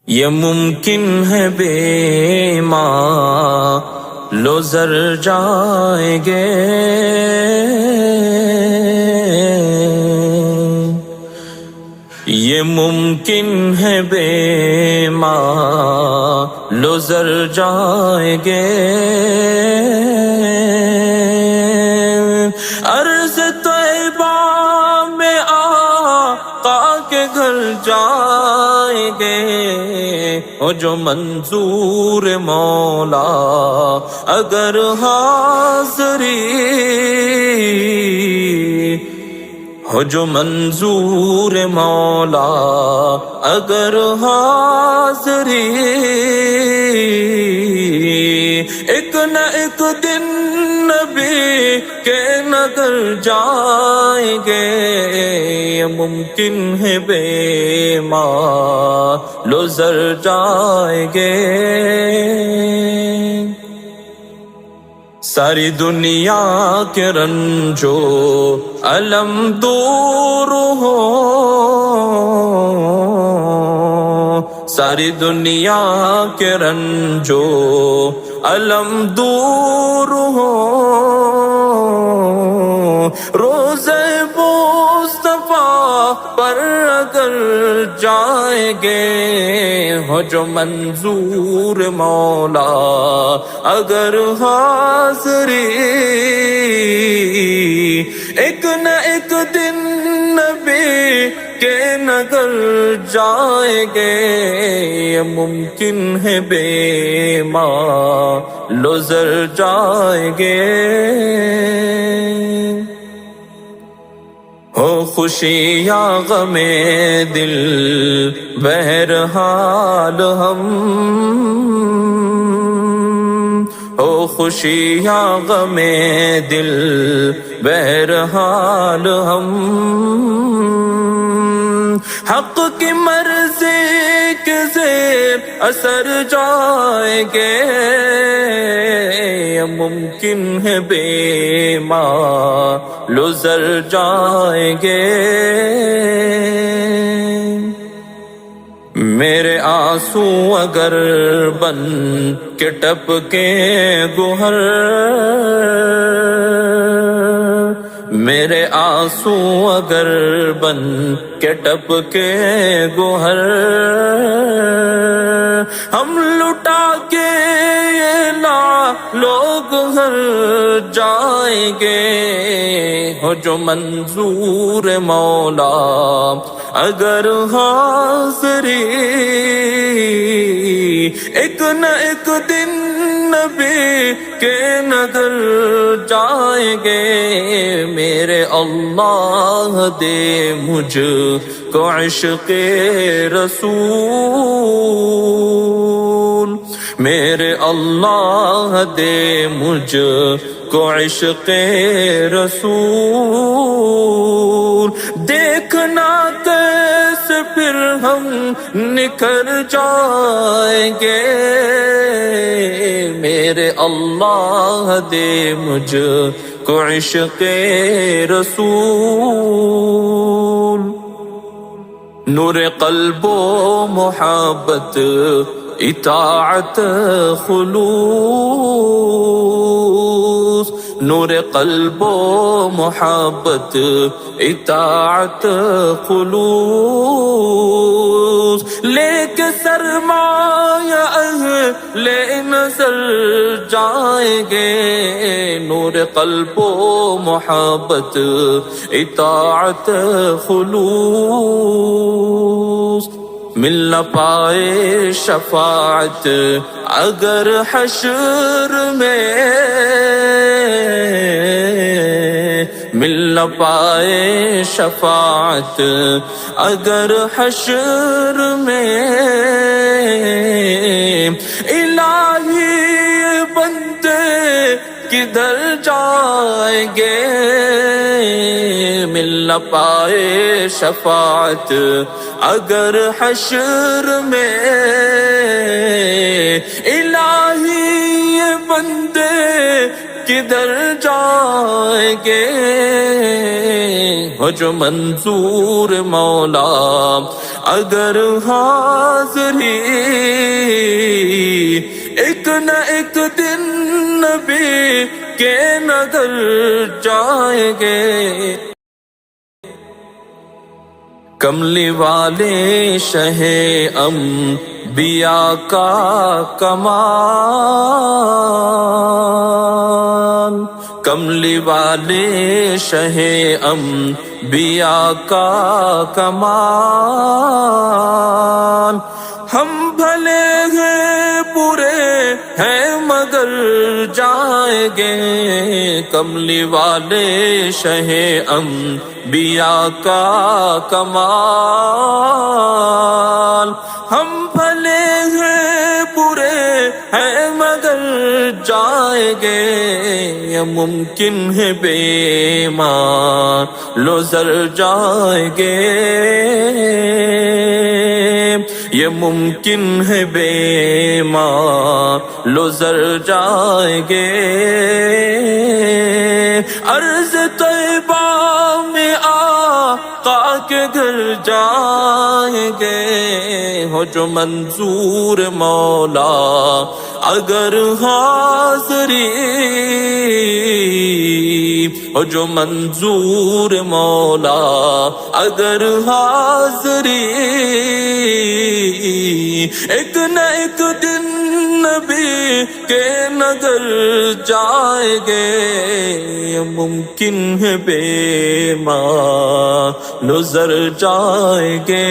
یہ ممکن ہے بے ماں لو زر جائیں گے، یہ ممکن ہے بے ماں لو زر جائیں گے، عرض طیبہ میں آقا کے گھر جائیں گے، وہ جو منظور مولا اگر حاضری، ہو جو منظور مولا اگر حاضری، ایک نہ ایک دن نبی کے نگر جائیں گے، یہ ممکن ہے بے ماں لو زر جائیں گے، ساری دنیا کے رنجو علم دور ہو، ساری دنیا کے رنجو علم دور ہو، روزے مصطفیٰ پر اگر جائیں گے، ہو جو منظور مولا اگر حاضری، ایک نہ ایک دن نبی کے نگر جائیں گے، یہ ممکن ہے بے ماں لو زر جائیں گے، ہو خوشی یا غم دل بہرحال ہم، ہو خوشی یا غم دل بہرحال ہم، حق کی مرضی کے زیر اثر جائیں گے، ممکن ہے بے ماں لو زر جائیں گے، میرے آنسو اگر بن کے ٹپکے گوہر، میرے آنسو اگر بن کے ٹپکے گوہر، ہم لٹا کے لا لوگ گھر جائیں گے، ہو جو منظور مولا اگر حاضری، ایک نہ ایک دن نبی کے نگر جائیں گے، میرے اللہ دے مجھ کو عشق رسول، میرے اللہ دے مجھ کو عشق رسول، دیکھنا کیسے پھر ہم نکھر جائیں گے، میرے اللہ دے مجھ کو عشق رسول، نور قلب و محبت اطاعت خلوص، نور قلب و محبت اطاعت خلوص، لے کے سرمایہ اہل نظر جائیں گے، نور قلب و محبت اطاعت خلوص، مل نہ پائے شفاعت اگر حشر میں، مل نہ پائے شفاعت اگر حشر میں، الہی بندے کدھر جائیں گے، مل نہ پائے شفاعت اگر حشر میں، الہی بندے کدھر جائیں گے، ہو جو منظور مولا اگر حاضری ایک نہ ایک دن نبی کے نگر جائیں گے. کملی والے شہ انبیاء کا کمال، کملی والے شہ انبیاء کا کمال. ہم بھلے ہیں برے ہیں مگر جائیں گے. کملی والے شہ انبیاء کا کمال. ہم بھلے ہیں برے ہیں مگر جائیں گے. یہ ممکن ہے بے ایمان لو زر جائیں گے. یہ ممکن ہے بے ایمان لو زر جائیں گے. عرض طیبہ میں آقا کے گھر جائیں گے. ہو جو منظور مولا اگر حاضری، ہو جو منظور مولا اگر حاضری. ایک نہ ایک دن نبی کے نگر جائیں گے. ممکن ہے بے ایمان لو زر جائیں گے.